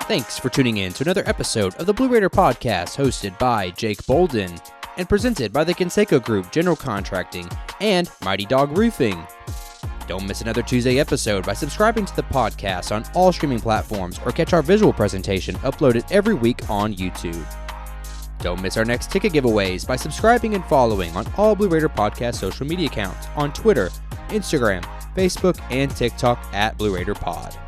Thanks for tuning in to another episode of the Blue Raider Podcast, hosted by Jake Bolden and presented by the Conseco Group General Contracting and Mighty Dog Roofing. Don't miss another Tuesday episode by subscribing to the podcast on all streaming platforms or catch our visual presentation uploaded every week on YouTube. Don't miss our next ticket giveaways by subscribing and following on all Blue Raider Podcast social media accounts on Twitter, Instagram, Facebook, and TikTok at Blue Raider Pod.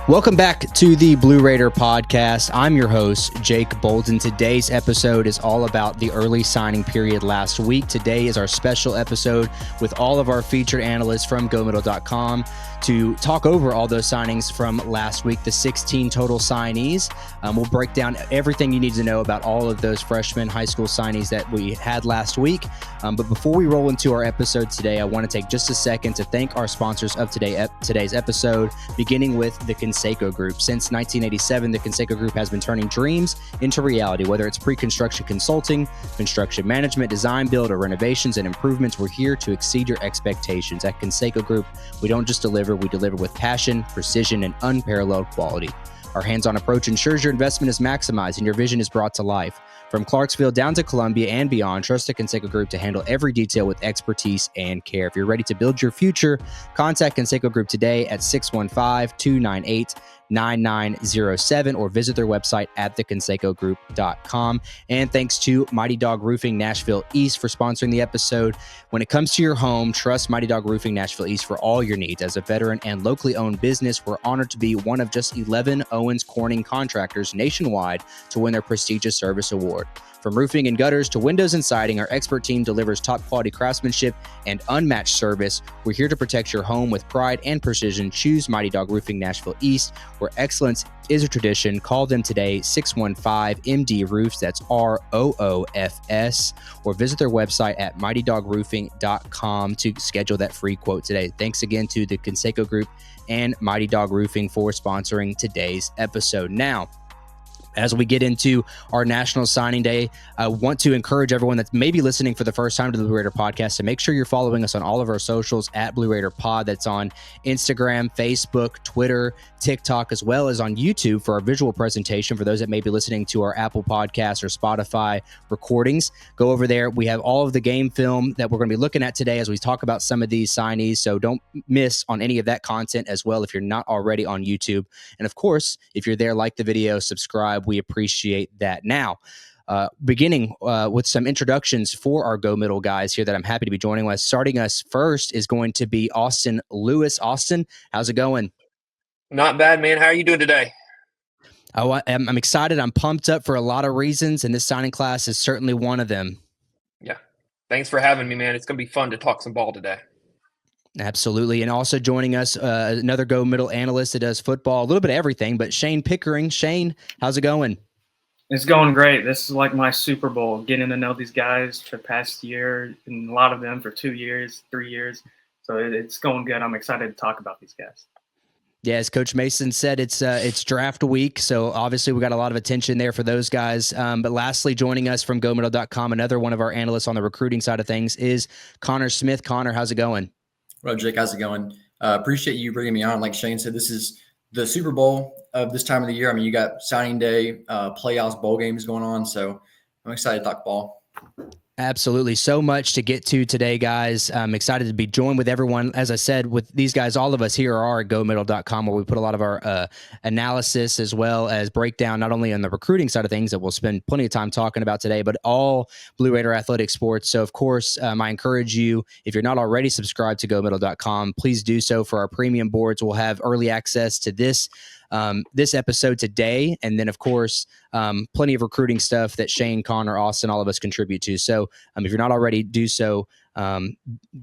Welcome back to the Blue Raider Podcast. I'm your host, Jake Bolden. Today's episode is all about the early signing period last week. Today is our special episode with all of our featured analysts from GoMiddle.com to talk over all those signings from last week, the 16 total signees. We'll break down everything you need to know about all of those freshman high school signees that we had last week. But before we roll into our episode today, I want to take just a second to thank our sponsors of today's episode, beginning with the Conseco Group. Since 1987, the Conseco Group has been turning dreams into reality. Whether it's pre-construction consulting, construction management, design, build, or renovations and improvements, we're here to exceed your expectations. At Conseco Group, we don't just deliver, we deliver with passion, precision, and unparalleled quality. Our hands-on approach ensures your investment is maximized and your vision is brought to life. From Clarksville down to Columbia and beyond, trust the Conseco Group to handle every detail with expertise and care. If you're ready to build your future, contact Conseco Group today at 615-298-9907 or visit their website at theconsecogroup.com. And thanks to Mighty Dog Roofing Nashville East for sponsoring the episode. When it comes to your home, trust Mighty Dog Roofing Nashville East for all your needs. As a veteran and locally owned business, we're honored to be one of just 11 Owens Corning contractors nationwide to win their prestigious service award. From roofing and gutters to windows and siding, our expert team delivers top quality craftsmanship and unmatched service. We're here to protect your home with pride and precision. Choose Mighty Dog Roofing Nashville East, where excellence is a tradition. Call them today, 615-MD Roofs, that's ROOFS, or visit their website at mightydogroofing.com to schedule that free quote today. Thanks again to the Conseco Group and Mighty Dog Roofing for sponsoring today's episode. Now, as we get into our National Signing Day, I want to encourage everyone that's maybe listening for the first time to the Blue Raider Podcast to make sure you're following us on all of our socials at Blue Raider Pod. That's on Instagram, Facebook, Twitter, TikTok, as well as on YouTube for our visual presentation. For those that may be listening to our Apple Podcasts or Spotify recordings, go over there. We have all of the game film that we're going to be looking at today as we talk about some of these signees. So don't miss on any of that content as well if you're not already on YouTube. And of course, if you're there, like the video, subscribe. We appreciate that. Now, beginning with some introductions for our Go Middle guys here that I'm happy to be joining with. Starting us first is going to be Austin Lewis. Austin, how's it going? Not bad, man. How are you doing today? I'm excited. I'm pumped up for a lot of reasons, and this signing class is certainly one of them. Yeah. Thanks for having me, man. It's going to be fun to talk some ball today. Absolutely. And also joining us, another Go Middle analyst that does football, a little bit of everything, but Shayne Pickering. Shayne, how's it going? It's going great. This is like my Super Bowl, getting to know these guys for the past year, and a lot of them for 2 years, 3 years. So it's going good. I'm excited to talk about these guys. Yeah, as Coach Mason said, it's draft week, so obviously we got a lot of attention there for those guys. But lastly, joining us from GoMiddle.com, another one of our analysts on the recruiting side of things is Connor Smith. Connor, how's it going? Well, Jake, how's it going? Appreciate you bringing me on. Like Shayne said, this is the Super Bowl of this time of the year. I mean, you got signing day, playoffs, bowl games going on, so I'm excited to talk ball. Absolutely. So much to get to today, guys. I'm excited to be joined with everyone. As I said, with these guys, all of us here are at GoMiddle.com, where we put a lot of our analysis as well as breakdown, not only on the recruiting side of things that we'll spend plenty of time talking about today, but all Blue Raider athletic sports. So, of course, I encourage you, if you're not already subscribed to GoMiddle.com, please do so for our premium boards. We'll have early access to this episode today. And then, of course, plenty of recruiting stuff that Shayne, Connor, Austin, all of us contribute to. So if you're not already, do so.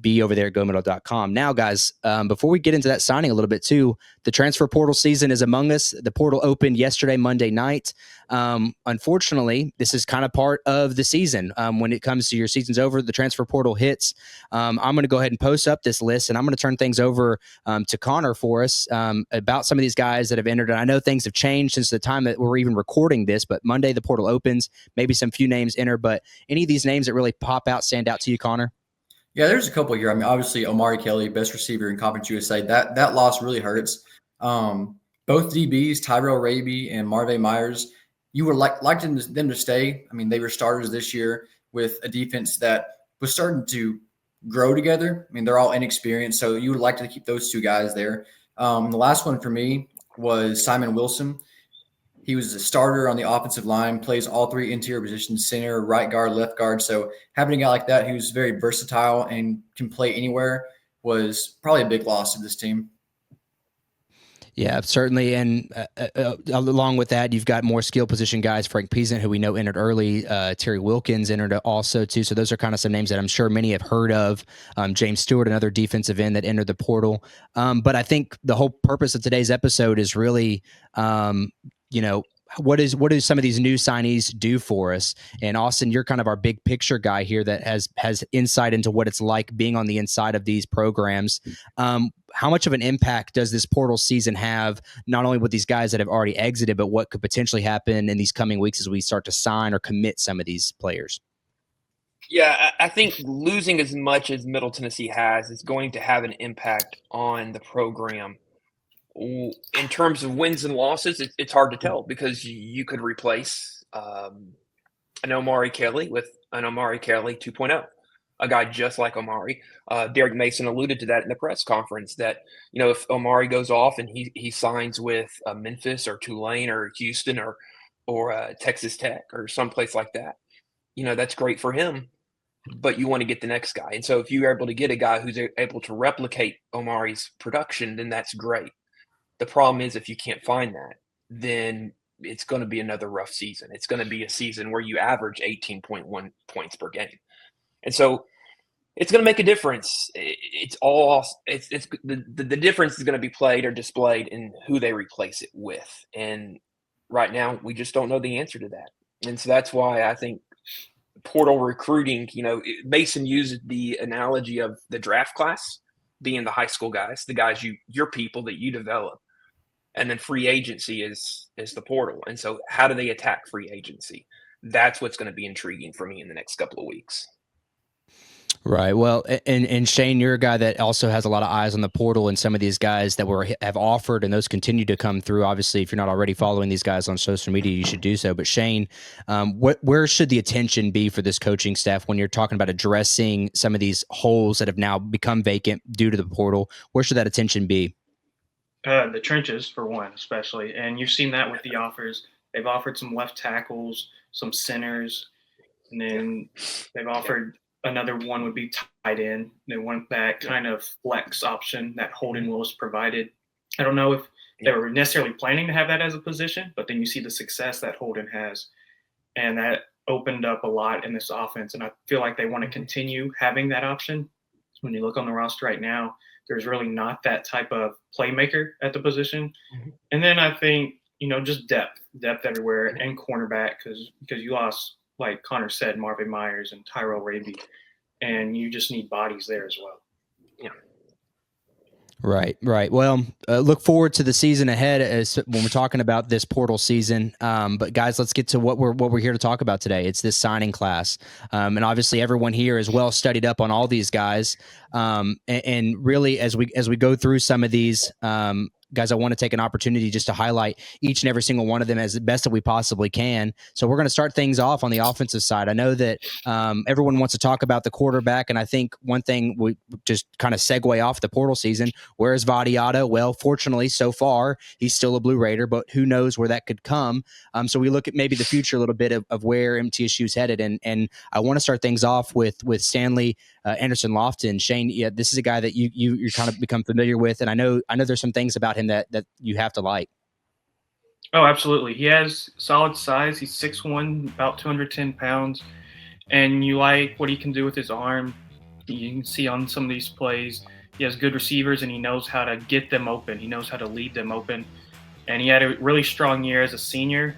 Be over there at GoMiddle.com. Now, guys, before we get into that signing a little bit too, the transfer portal season is among us. The portal opened yesterday, Monday night. Unfortunately, this is kind of part of the season. When it comes to your season's over, the transfer portal hits. I'm going to go ahead and post up this list, and I'm going to turn things over to Connor for us about some of these guys that have entered. And I know things have changed since the time that we're even recording this, but Monday the portal opens. Maybe some few names enter, but any of these names that really pop out, stand out to you, Connor? Yeah, there's a couple here. I mean, obviously Omari Kelly, best receiver in Conference USA. That loss really hurts. Both DBs, Tyrell Raby and Marvin Myers, you would like them to stay. I mean, they were starters this year with a defense that was starting to grow together. I mean, they're all inexperienced, so you would like to keep those two guys there. The last one for me was Simon Wilson. He was a starter on the offensive line, plays all three interior positions, center, right guard, left guard. So having a guy like that who's very versatile and can play anywhere was probably a big loss to this team. Yeah, certainly. And along with that, you've got more skill position guys. Frank Peasant, who we know entered early. Terry Wilkins entered also, too. So those are kind of some names that I'm sure many have heard of. James Stewart, another defensive end that entered the portal. But I think the whole purpose of today's episode is really, what do some of these new signees do for us? And Austin, you're kind of our big picture guy here that has insight into what it's like being on the inside of these programs. How much of an impact does this portal season have, not only with these guys that have already exited, but what could potentially happen in these coming weeks as we start to sign or commit some of these players? Yeah, I think losing as much as Middle Tennessee has is going to have an impact on the program. In terms of wins and losses, it's hard to tell because you could replace an Omari Kelly with an Omari Kelly 2.0, a guy just like Omari. Derek Mason alluded to that in the press conference that, if Omari goes off and he signs with Memphis or Tulane or Houston or Texas Tech or someplace like that, that's great for him. But you want to get the next guy. And so if you're able to get a guy who's able to replicate Omari's production, then that's great. The problem is if you can't find that, then it's going to be another rough season. It's going to be a season where you average 18.1 points per game. And so it's going to make a difference. The difference is going to be played or displayed in who they replace it with. And right now we just don't know the answer to that. And so that's why I think portal recruiting, Mason used the analogy of the draft class being the high school guys, the guys your people that you develop. And then free agency is the portal. And so how do they attack free agency? That's what's going to be intriguing for me in the next couple of weeks. Right. Well, and Shayne, you're a guy that also has a lot of eyes on the portal and some of these guys that have offered, and those continue to come through. Obviously, if you're not already following these guys on social media, you should do so. But Shayne, where should the attention be for this coaching staff when you're talking about addressing some of these holes that have now become vacant due to the portal? Where should that attention be? The trenches, for one, especially. And you've seen that with the offers. They've offered some left tackles, some centers, and then they've offered another one would be tight end. They want that kind of flex option that Holden Willis provided. I don't know if they were necessarily planning to have that as a position, but then you see the success that Holden has. And that opened up a lot in this offense. And I feel like they want to continue having that option. When you look on the roster right now, there's really not that type of playmaker at the position. Mm-hmm. And then I think, just depth everywhere and cornerback because you lost, like Connor said, Marvin Myers and Tyrell Raby, and you just need bodies there as well. Yeah. Right. Well, look forward to the season ahead when we're talking about this portal season. But guys, let's get to what we're here to talk about today. It's this signing class, and obviously everyone here is well studied up on all these guys. And really, as we go through some of these. Guys, I want to take an opportunity just to highlight each and every single one of them as the best that we possibly can. So we're going to start things off on the offensive side. I know that everyone wants to talk about the quarterback, and I think one thing we just kind of segue off the portal season, where is Vadiato? Well, fortunately, so far, he's still a Blue Raider, but who knows where that could come. So we look at maybe the future a little bit of where MTSU is headed, and I want to start things off with Stanley Anderson Lofton. Shayne, yeah, this is a guy that you're kind of become familiar with, and I know there's some things about him that you have to like. Oh, absolutely. He has solid size. He's 6'1", about 210 pounds, and you like what he can do with his arm. You can see on some of these plays, he has good receivers, and he knows how to get them open. He knows how to lead them open, and he had a really strong year as a senior.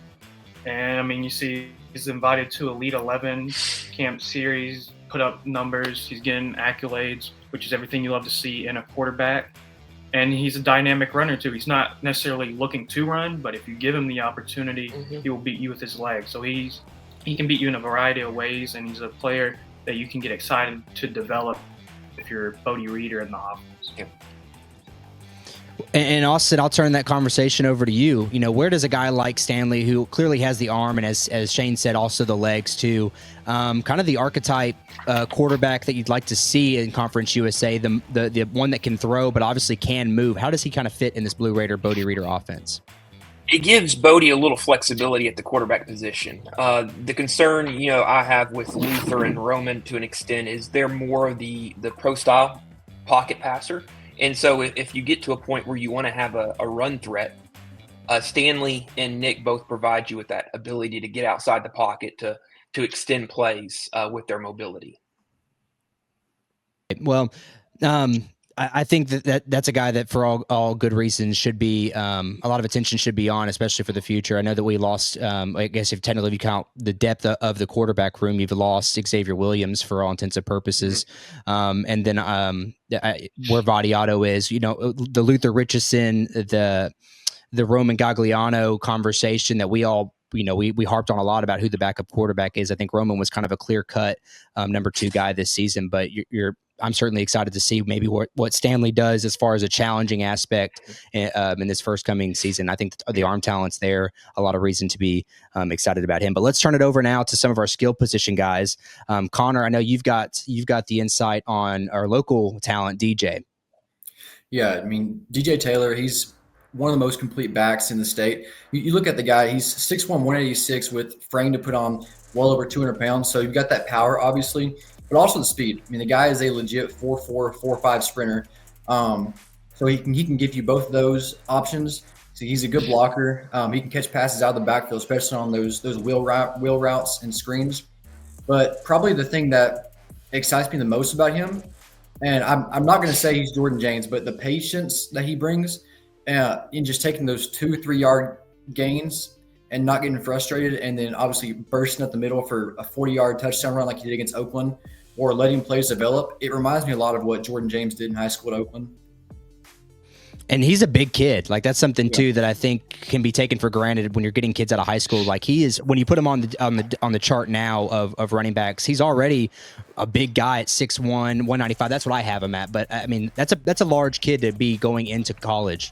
And, I mean, you see he's invited to Elite 11 Camp Series, put up numbers. He's getting accolades, which is everything you love to see in a quarterback. And he's a dynamic runner, too. He's not necessarily looking to run, but if you give him the opportunity, he will beat you with his legs. So he can beat you in a variety of ways, and he's a player that you can get excited to develop if you're Bodie Reeder in the offense. Yeah. And Austin, I'll turn that conversation over to you. You know, where does a guy like Stanley, who clearly has the arm and as Shayne said, also the legs too, kind of the archetype quarterback that you'd like to see in Conference USA, the one that can throw but obviously can move. How does he kind of fit in this Blue Raider Bodie Reeder offense? It gives Bodie a little flexibility at the quarterback position. The concern, I have with Luther and Roman to an extent is they're more of the pro style pocket passer. And so if you get to a point where you want to have a run threat, Stanley and Nick both provide you with that ability to get outside the pocket to extend plays with their mobility. Well, I think that's a guy that for all good reasons should be a lot of attention should be on, especially for the future. I know that we lost, I guess if technically you count the depth of the quarterback room, you've lost Xavier Williams for all intents and purposes. Mm-hmm. And then where Vadiato is, the Luther Richardson, the Roman Gagliano conversation that we all, we harped on a lot about who the backup quarterback is. I think Roman was kind of a clear cut number 2 guy this season, but I'm certainly excited to see maybe what Stanley does as far as a challenging aspect in this first coming season. I think the arm talent's there. A lot of reason to be excited about him. But let's turn it over now to some of our skill position guys. Connor, I know you've got the insight on our local talent, DJ. Yeah, I mean, DJ Taylor, he's one of the most complete backs in the state. You look at the guy, he's 6'1", 186 with frame to put on well over 200 pounds. So you've got that power, obviously, but also the speed. I mean, the guy is a legit 4.4, 4.5 sprinter. So he can give you both of those options. So he's a good blocker. He can catch passes out of the backfield, especially on those wheel routes and screens. But probably the thing that excites me the most about him, and I'm not going to say he's Jordan James, but the patience that he brings in just taking those 2-3 yard gains and not getting frustrated, and then obviously bursting up the middle for a 40-yard touchdown run like he did against Oakland, or letting plays develop. It reminds me a lot of what Jordan James did in high school at Oakland. And he's a big kid. Like that's something too that I think can be taken for granted when you're getting kids out of high school. Like he is, when you put him on the chart now of running backs, he's already a big guy at 6'1", 195. That's what I have him at. But I mean, that's a large kid to be going into college.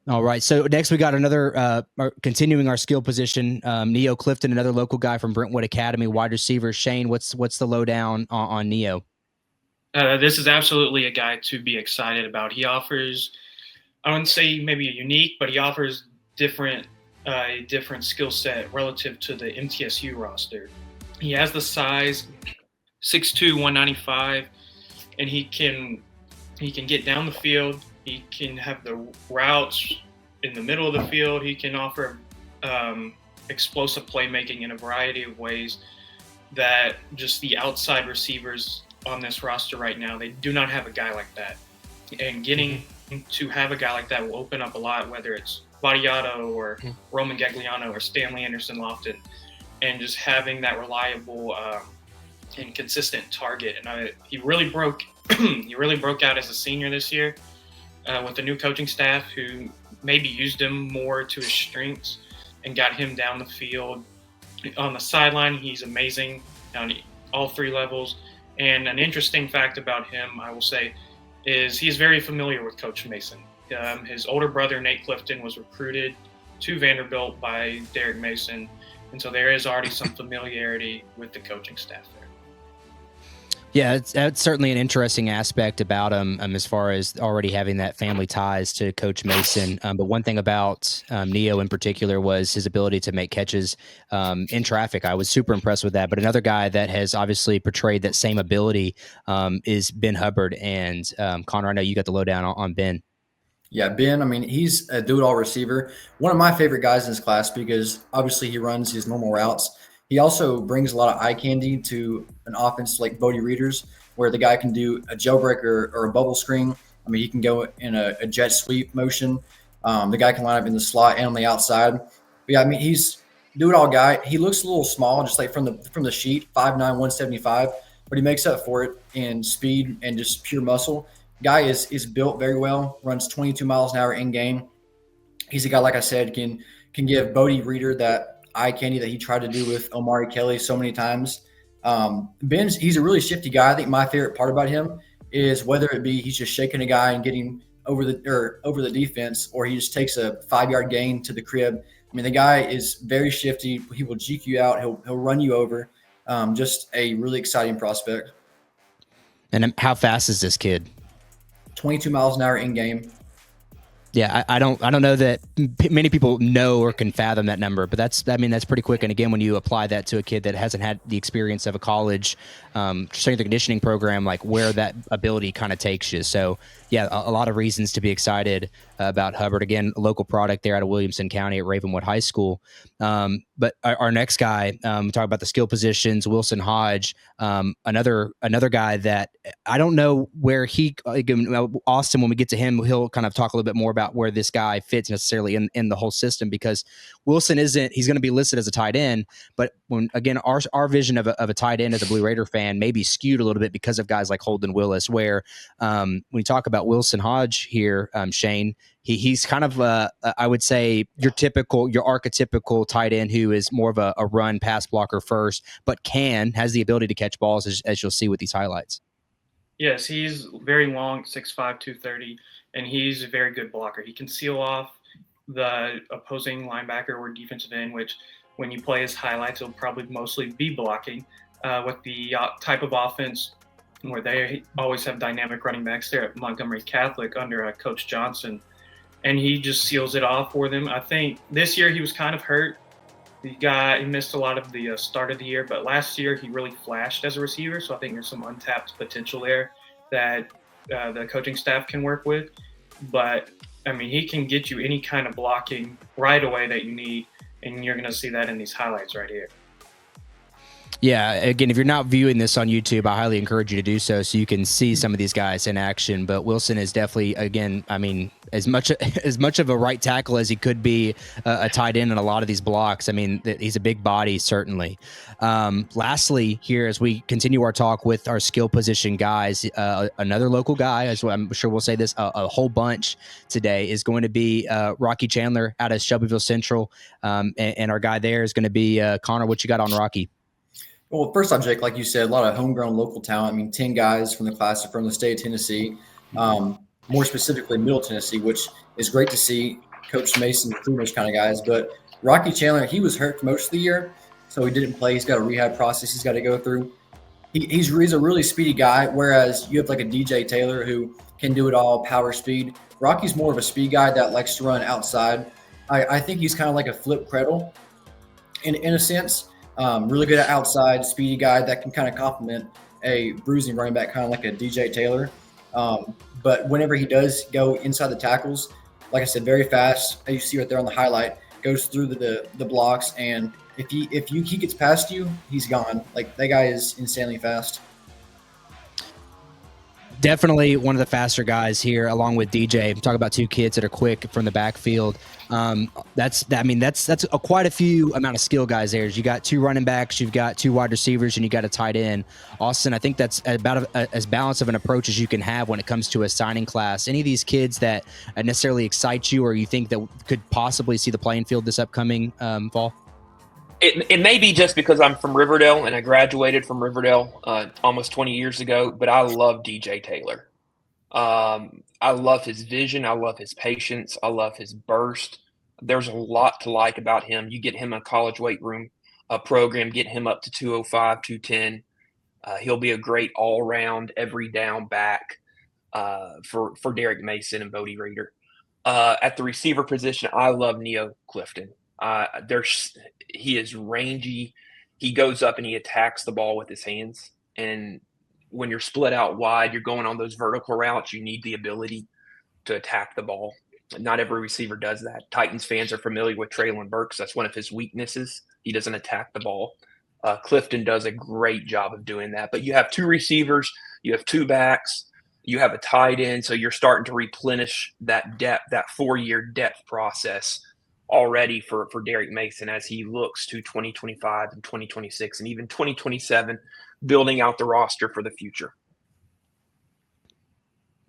All right. So next we got another continuing our skill position. Neo Clifton, another local guy from Brentwood Academy, wide receiver. Shayne, what's the lowdown on Neo? This is absolutely a guy to be excited about. He offers, I wouldn't say maybe a unique, but he offers a different skill set relative to the MTSU roster. He has the size, 6'2", 195, and he can get down the field. He can have the routes in the middle of the field. He can offer explosive playmaking in a variety of ways that just the outside receivers on this roster right now, they do not have a guy like that. And getting to have a guy like that will open up a lot, whether it's Vadiato or Roman Gagliano or Stanley Anderson-Lofton, and just having that reliable and consistent target. And he really broke out as a senior this year with the new coaching staff, who maybe used him more to his strengths and got him down the field. On the sideline, he's amazing on all 3 levels. And an interesting fact about him, I will say, is he's very familiar with Coach Mason. His older brother, Nate Clifton, was recruited to Vanderbilt by Derek Mason. And so there is already some familiarity with the coaching staff there. Yeah, that's certainly an interesting aspect about him as far as already having that family ties to Coach Mason. But one thing about Neo in particular was his ability to make catches in traffic. I was super impressed with that. But another guy that has obviously portrayed that same ability is Ben Hubbard. And Connor, I know you got the lowdown on Ben. Yeah, Ben, I mean, he's a do-it-all receiver. One of my favorite guys in his class because obviously he runs his normal routes. He also brings a lot of eye candy to an offense like Bodie Reeder's, where the guy can do a jailbreak or a bubble screen. I mean, he can go in a jet sweep motion. The guy can line up in the slot and on the outside. But yeah, I mean, he's do-it-all guy. He looks a little small, just like from the sheet, 5'9", 175, but he makes up for it in speed and just pure muscle. Guy is built very well, runs 22 miles an hour in game. He's a guy, like I said, can give Bodie Reeder that eye candy that he tried to do with Omari Kelly so many times. Ben's, he's a really shifty guy. I think my favorite part about him is whether it be he's just shaking a guy and getting over the defense, or he just takes a 5-yard gain to the crib. I mean, the guy is very shifty. He will juke you out. He'll run you over. Just a really exciting prospect. And how fast is this kid? 22 miles an hour in game. Yeah, I don't know that many people know or can fathom that number, but that's pretty quick. And again, when you apply that to a kid that hasn't had the experience of a college strength and conditioning program, like where that ability kind of takes you. So yeah, a lot of reasons to be excited about Hubbard. Again, a local product there out of Williamson County at Ravenwood High School. But our next guy, we talk about the skill positions, Wilson Hodge, another guy that I don't know where he, Austin, when we get to him, he'll kind of talk a little bit more about where this guy fits necessarily in the whole system, because Wilson he's going to be listed as a tight end, but when, again, our vision of a tight end as a Blue Raider fan may be skewed a little bit because of guys like Holden Willis, where when you talk about Wilson Hodge here, Shayne, he's kind of I would say your archetypical tight end who is more of a run pass blocker first, but has the ability to catch balls, as you'll see with these highlights. Yes, he's very long, 6'5", 230, and he's a very good blocker. He can seal off the opposing linebacker or defensive end, which when you play his highlights, he'll probably mostly be blocking with the type of offense where they always have dynamic running backs there at Montgomery Catholic under Coach Johnson. And he just seals it off for them. I think this year he was kind of hurt. He missed a lot of the start of the year, but last year he really flashed as a receiver. So I think there's some untapped potential there that the coaching staff can work with. But I mean, he can get you any kind of blocking right away that you need, and you're going to see that in these highlights right here. Yeah, again, if you're not viewing this on YouTube, I highly encourage you to do so you can see some of these guys in action. But Wilson is definitely, again, I mean, as much of a right tackle as he could be a tight end in a lot of these blocks. I mean, he's a big body, certainly. Lastly, here, as we continue our talk with our skill position guys, another local guy, as I'm sure we'll say this a whole bunch today, is going to be Rocky Chandler out of Shelbyville Central. And our guy there is going to be Connor. What you got on Rocky? Well, first off, Jake, like you said, a lot of homegrown local talent. I mean, 10 guys from the class from the state of Tennessee, more specifically Middle Tennessee, which is great to see. Coach Mason recruiting those kind of guys. But Rocky Chandler, he was hurt most of the year, so he didn't play. He's got a rehab process he's got to go through. He's a really speedy guy, whereas you have like a DJ Taylor who can do it all, power, speed. Rocky's more of a speed guy that likes to run outside. I think he's kind of like a Flip Krettel in a sense. Really good at outside, speedy guy that can kind of complement a bruising running back, kind of like a DJ Taylor. But whenever he does go inside the tackles, like I said, very fast. As you see right there on the highlight, goes through the blocks, and if he gets past you, he's gone. Like, that guy is insanely fast. Definitely one of the faster guys here, along with DJ. Talk about two kids that are quick from the backfield. That's quite a few amount of skill guys there. You got two running backs, you've got two wide receivers, and you got a tight end. Austin, I think that's about as balanced of an approach as you can have when it comes to a signing class. Any of these kids that necessarily excite you, or you think that could possibly see the playing field this upcoming fall? It may be just because I'm from Riverdale and I graduated from Riverdale almost 20 years ago, but I love DJ Taylor. I love his vision. I love his patience. I love his burst. There's a lot to like about him. You get him a college weight room program, get him up to 205, 210. He'll be a great all-round, every down back for Derek Mason and Bodie Reeder. At the receiver position, I love Neo Clifton. He is rangy. He goes up and he attacks the ball with his hands. And when you're split out wide, you're going on those vertical routes, you need the ability to attack the ball. Not every receiver does that. Titans fans are familiar with Traylon Burks. That's one of his weaknesses. He doesn't attack the ball. Clifton does a great job of doing that. But you have two receivers, you have two backs, you have a tight end, so you're starting to replenish that depth, that 4-year depth process already for Derek Mason as he looks to 2025 and 2026 and even 2027, building out the roster for the future.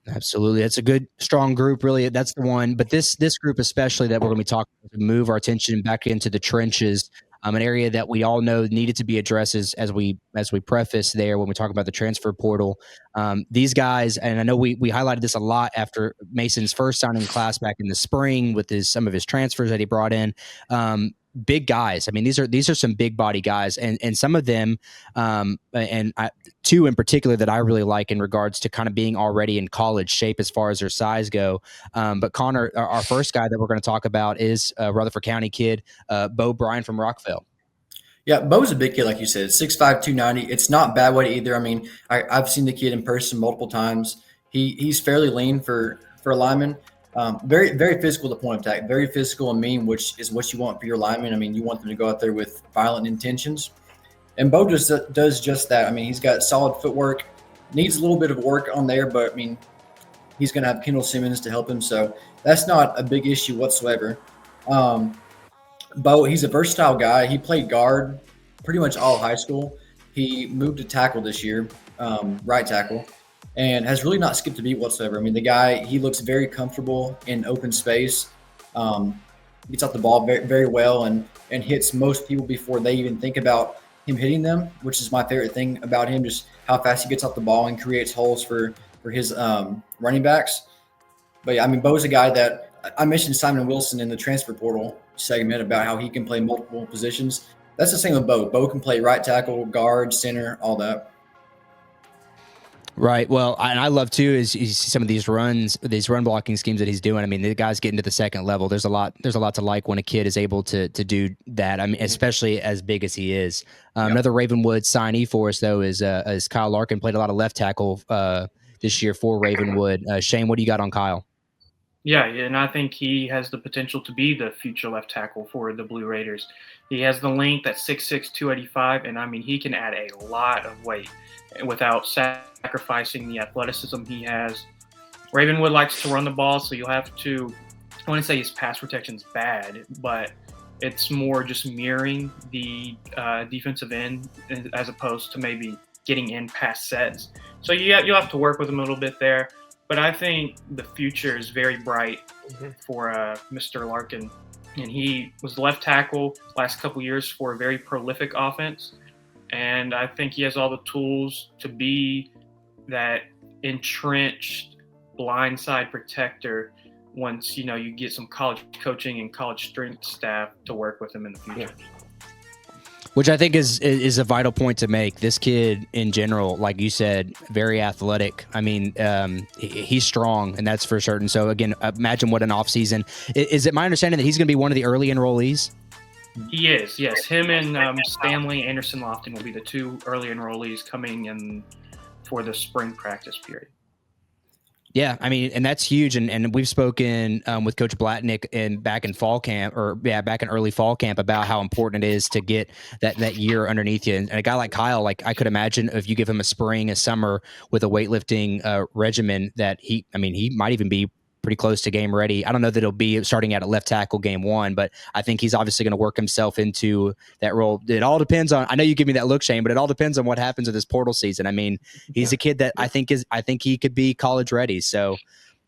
Absolutely. That's a good, strong group. Really, that's the one. But this group especially that we're going to be talking about, to move our attention back into the trenches. an area that we all know needed to be addressed as we preface there when we talk about the transfer portal. These guys, and I know we highlighted this a lot after Mason's first signing class back in the spring with some of his transfers that he brought in. Big guys. I mean, these are some big body guys, and some of them, two in particular that I really like in regards to kind of being already in college shape as far as their size go. But Connor, our first guy that we're going to talk about is Rutherford County kid, Bo Bryan from Rockville. Yeah, Bo's a big kid, like you said, 6'5", 290. It's not bad weight either. I mean, I've seen the kid in person multiple times. He's fairly lean for a lineman. Very, very physical to point of attack, very physical and mean, which is what you want for your lineman. I mean, you want them to go out there with violent intentions. And Bo just does just that. I mean, he's got solid footwork, needs a little bit of work on there, but I mean, he's going to have Kendall Simmons to help him. So that's not a big issue whatsoever. Bo, he's a versatile guy. He played guard pretty much all high school. He moved to tackle this year, right tackle, and has really not skipped a beat whatsoever. I mean, the guy, he looks very comfortable in open space, gets off the ball very, very well, and hits most people before they even think about him hitting them, which is my favorite thing about him, just how fast he gets off the ball and creates holes for his running backs. But yeah, I mean, Bo's a guy that I mentioned Simon Wilson in the transfer portal segment about how he can play multiple positions. That's the same with Bo. Bo can play right tackle, guard, center, all that. Right. Well, and I love too is you see some of these run blocking schemes that he's doing. I mean, the guy's getting to the second level. There's a lot to like when a kid is able to do that. I mean, especially as big as he is. Another Ravenwood signee for us though is Kyle Larkin. Played a lot of left tackle this year for Ravenwood. Shayne, what do you got on Kyle? Yeah, and I think he has the potential to be the future left tackle for the Blue Raiders. He has the length at 6'6", 285, and I mean, he can add a lot of weight without sacrificing the athleticism he has. Ravenwood likes to run the ball, so you'll have to, I wouldn't say his pass protection's bad, but it's more just mirroring the defensive end as opposed to maybe getting in past sets. So you'll have to work with him a little bit there. But I think the future is very bright for Mr. Larkin. And he was left tackle last couple years for a very prolific offense. And I think he has all the tools to be that entrenched blindside protector once, you get some college coaching and college strength staff to work with him in the future. Yeah. Which I think is a vital point to make. This kid in general, like you said, very athletic. I mean, he's strong, and that's for certain. So again, imagine what an offseason. Is it my understanding that he's going to be one of the early enrollees? He is, yes. Him and Stanley Anderson-Lofton will be the two early enrollees coming in for the spring practice period. Yeah, I mean, and that's huge. And we've spoken with Coach Blatnick back in early fall camp about how important it is to get that year underneath you. And a guy like Kyle, like I could imagine if you give him a spring, a summer with a weightlifting regimen that he might even be pretty close to game ready. I don't know that he'll be starting out at left tackle game one, but I think he's obviously going to work himself into that role. It all depends on, I know you give me that look, Shayne, but it all depends on what happens with this portal season. I mean, he's a kid that I think he could be college ready. So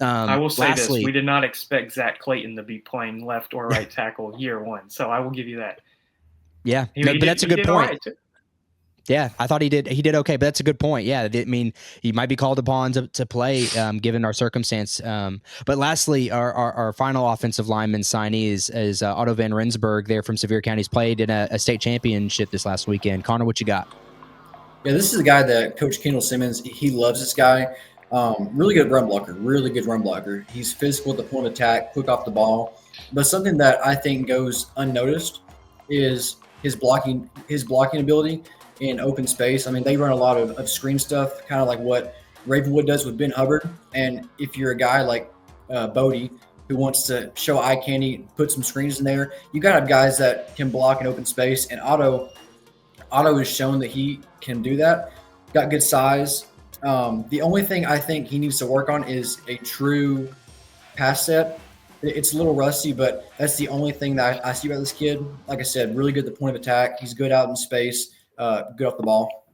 I will say this, we did not expect Zach Clayton to be playing left or right tackle year one. So I will give you that. Yeah, but that's a good point. Right. Yeah, I thought he did okay, but that's a good point. Yeah, I mean, he might be called upon to play given our circumstance. But lastly, our final offensive lineman signee is Otto Van Rensburg there from Sevier County. He's played in a state championship this last weekend. Connor, what you got? Yeah, this is a guy that Coach Kendall Simmons, he loves this guy. Really good run blocker. He's physical at the point of attack, quick off the ball. But something that I think goes unnoticed is his blocking ability in open space. I mean, they run a lot of screen stuff, kind of like what Ravenwood does with Ben Hubbard. And if you're a guy like Bodie who wants to show eye candy, put some screens in there, you got to have guys that can block in open space. And Otto has shown that he can do that. Got good size. The only thing I think he needs to work on is a true pass set. It's a little rusty, but that's the only thing that I see about this kid. Like I said, really good at the point of attack. He's good out in space. Good off the ball.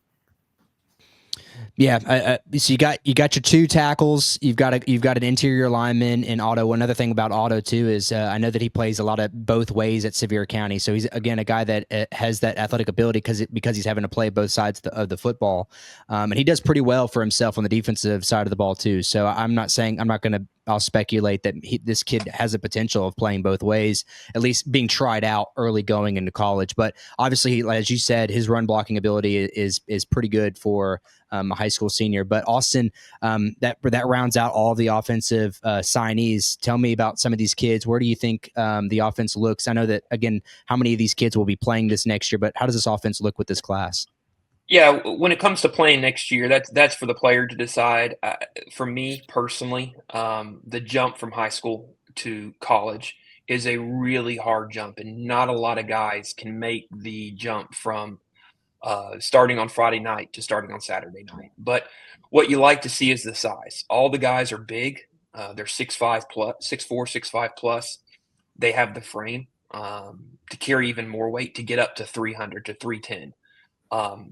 Yeah, so you got your two tackles. You've got an interior lineman in Otto. Another thing about Otto too is I know that he plays a lot of both ways at Sevier County. So he's again a guy that has that athletic ability because he's having to play both sides of the football, and he does pretty well for himself on the defensive side of the ball too. So I'll speculate that this kid has a potential of playing both ways, at least being tried out early going into college. But obviously, as you said, his run blocking ability is pretty good for a high school senior. But Austin, that rounds out all the offensive signees. Tell me about some of these kids. Where do you think the offense looks? I know that, again, how many of these kids will be playing this next year, but how does this offense look with this class? Yeah, when it comes to playing next year, that's for the player to decide. For me personally, the jump from high school to college is a really hard jump, and not a lot of guys can make the jump from starting on Friday night to starting on Saturday night. But what you like to see is the size. All the guys are big. They're 6'5 plus, 6'4, 6'5 plus. They have the frame to carry even more weight to get up to 300 to 310.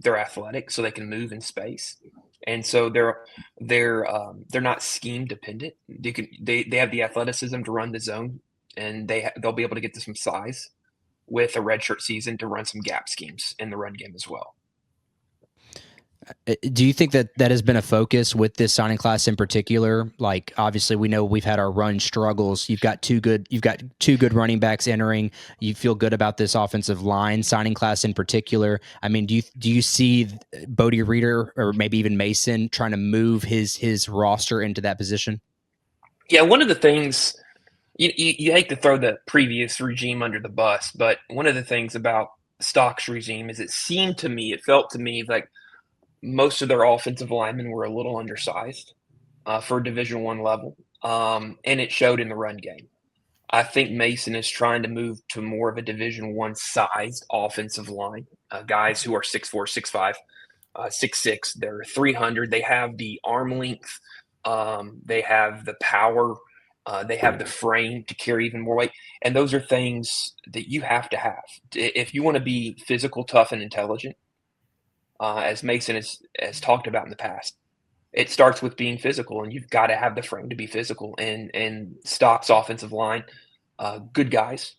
They're athletic, so they can move in space, and so they're not scheme dependent. They have the athleticism to run the zone, and they'll be able to get to some size with a redshirt season to run some gap schemes in the run game as well. Do you think that has been a focus with this signing class in particular? Like, obviously, we know we've had our run struggles. You've got two good running backs entering. You feel good about this offensive line signing class in particular. I mean, do you see Bodie Reeder or maybe even Mason trying to move his roster into that position? Yeah, one of the things you hate to throw the previous regime under the bus, but one of the things about Stock's regime is it felt to me like most of their offensive linemen were a little undersized for Division I level, and it showed in the run game. I think Mason is trying to move to more of a Division I sized offensive line, guys who are 6'4", 6'5", 6'6". They're 300. They have the arm length. They have the power. They have the frame to carry even more weight. And those are things that you have to have. If you want to be physical, tough, and intelligent, as Mason has talked about in the past, it starts with being physical, and you've got to have the frame to be physical. And Stock's offensive line, good guys,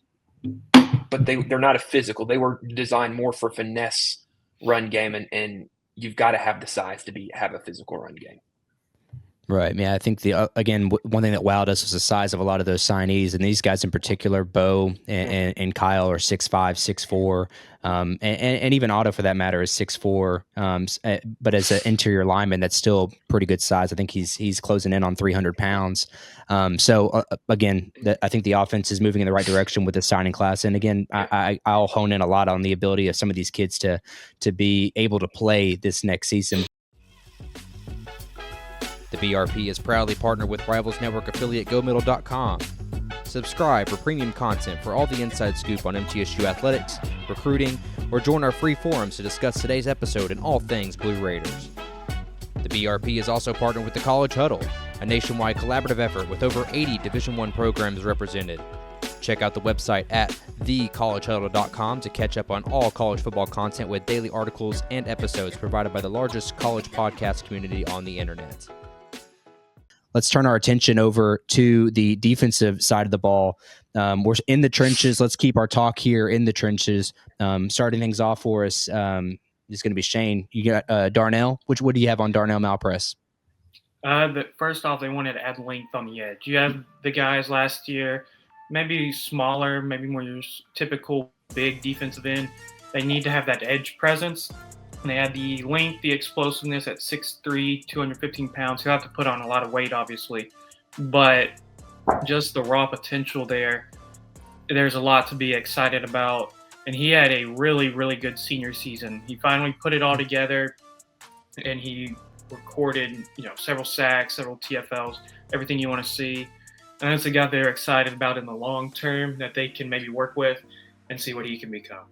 but they're not a physical. They were designed more for finesse run game, and you've got to have the size to have a physical run game. Right. Yeah, I think one thing that wowed us was the size of a lot of those signees, and these guys in particular, Bo and Kyle, are 6'5", 6'4", and even Otto for that matter is 6'4". But as an interior lineman, that's still pretty good size. I think he's closing in on 300 pounds. Again, I think the offense is moving in the right direction with the signing class. And again, I'll hone in a lot on the ability of some of these kids to be able to play this next season. The BRP is proudly partnered with Rivals Network affiliate GoMiddle.com. Subscribe for premium content for all the inside scoop on MTSU athletics, recruiting, or join our free forums to discuss today's episode and all things Blue Raiders. The BRP is also partnered with the College Huddle, a nationwide collaborative effort with over 80 Division I programs represented. Check out the website at thecollegehuddle.com to catch up on all college football content with daily articles and episodes provided by the largest college podcast community on the internet. Let's turn our attention over to the defensive side of the ball. We're in the trenches. Let's keep our talk here in the trenches. Starting things off for us is going to be Shayne. You got Darnell. What do you have on Darnell Malpress? First off, they wanted to add length on the edge. You have the guys last year, maybe smaller, maybe more your typical big defensive end. They need to have that edge presence. And they had the length, the explosiveness at 6'3", 215 pounds. He'll have to put on a lot of weight, obviously. But just the raw potential there, there's a lot to be excited about. And he had a really, really good senior season. He finally put it all together, and he recorded, several sacks, several TFLs, everything you want to see. And that's a guy they're excited about in the long term that they can maybe work with and see what he can become.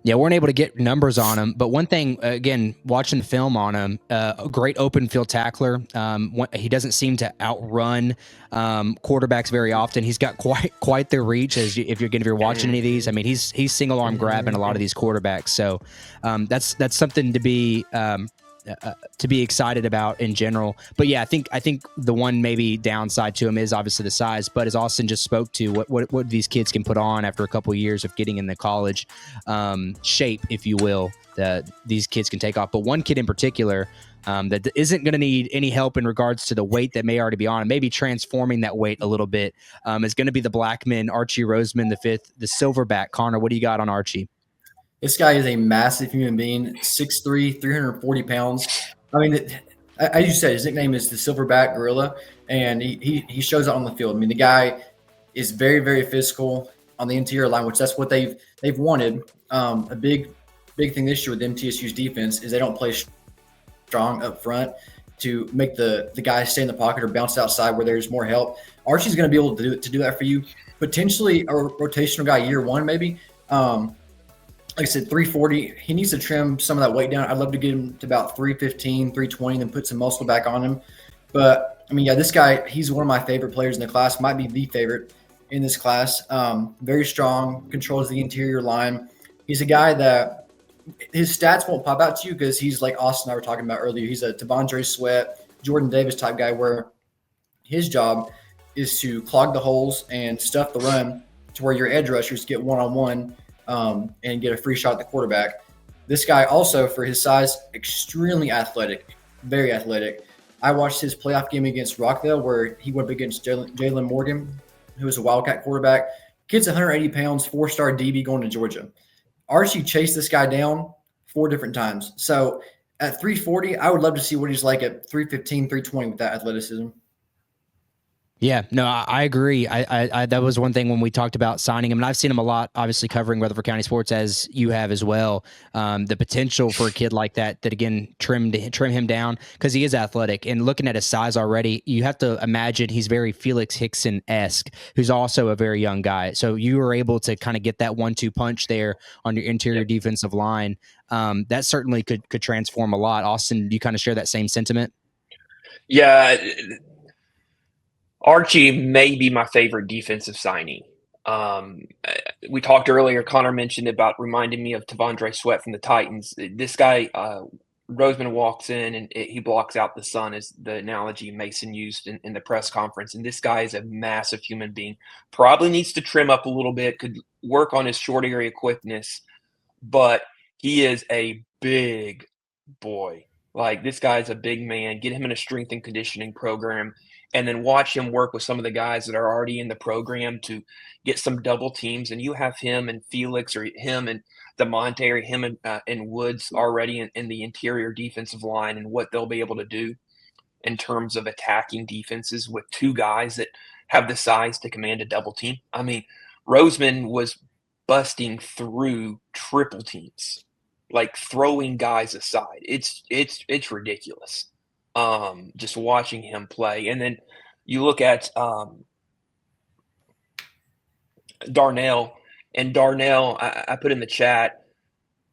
Yeah, weren't able to get numbers on him, but one thing, again, watching the film on him, a great open field tackler. He doesn't seem to outrun quarterbacks very often. He's got quite the reach. If you're watching any of these, I mean, he's single arm grabbing a lot of these quarterbacks. So that's something to be to be excited about in general. But yeah, I think the one maybe downside to him is obviously the size. But as Austin just spoke to, what these kids can put on after a couple of years of getting in the college shape, if you will, that these kids can take off. But one kid in particular that isn't going to need any help in regards to the weight that may already be on, and maybe transforming that weight a little bit, is going to be the Blackman, Archie Roseman, the fifth, the silverback. Connor, what do you got on Archie? This guy is a massive human being, 6'3", 340 pounds. I mean, as you said, his nickname is the Silverback Gorilla, and he shows it on the field. I mean, the guy is very, very physical on the interior line, which that's what they've wanted. A big thing this year with MTSU's defense is they don't play strong up front to make the guys stay in the pocket or bounce outside where there's more help. Archie's going to be able to do that for you. Potentially a rotational guy year one, maybe. Like I said, 340. He needs to trim some of that weight down. I'd love to get him to about 315, 320, and then put some muscle back on him. But, I mean, yeah, this guy, he's one of my favorite players in the class, might be the favorite in this class. Very strong, controls the interior line. He's a guy that his stats won't pop out to you because he's like Austin and I were talking about earlier. He's a T'Vondre Sweat, Jordan Davis type guy where his job is to clog the holes and stuff the run to where your edge rushers get one-on-one and get a free shot at the quarterback. This guy also, for his size, extremely athletic, very athletic. I watched his playoff game against Rockville where he went up against Jalen Morgan, who was a Wildcat quarterback. Kid's 180 pounds, 4-star DB going to Georgia. Archie chased this guy down 4 different times. So at 340, I would love to see what he's like at 315, 320 with that athleticism. Yeah, no, I agree. I that was one thing when we talked about signing him, and I've seen him a lot, obviously covering Rutherford County sports as you have as well. The potential for a kid like that again trim him down because he is athletic, and looking at his size already, you have to imagine he's very Felix Hickson-esque, who's also a very young guy. So you were able to kind of get that 1-2 punch there on your interior defensive line. That certainly could transform a lot. Austin, do you kind of share that same sentiment? Yeah. Archie may be my favorite defensive signing. We talked earlier, Connor mentioned about reminding me of T'Vondre Sweat from the Titans. This guy, Roseman walks in and he blocks out the sun is the analogy Mason used in the press conference. And this guy is a massive human being. Probably needs to trim up a little bit, could work on his short area quickness, but he is a big boy. Like, this guy's a big man. Get him in a strength and conditioning program and then watch him work with some of the guys that are already in the program to get some double teams. And you have him and Felix or him and DeMonte or him and Woods already in the interior defensive line and what they'll be able to do in terms of attacking defenses with 2 guys that have the size to command a double team. I mean, Roseman was busting through triple teams, like throwing guys aside. It's ridiculous. Just watching him play. And then you look at Darnell, and Darnell, I put in the chat,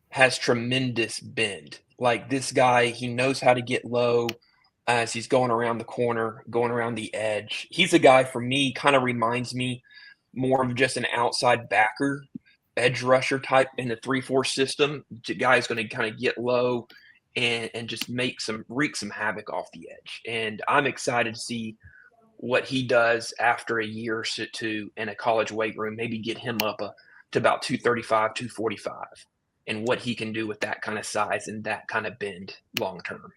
has tremendous bend. Like, this guy, he knows how to get low as he's going around the corner, going around the edge. He's a guy, for me, kind of reminds me more of just an outside backer, edge rusher type in the 3-4 system. The guy's going to kind of get low and just wreak some havoc off the edge. And I'm excited to see what he does after a year or 2 in a college weight room, maybe get him up to about 235, 245, and what he can do with that kind of size and that kind of bend long term.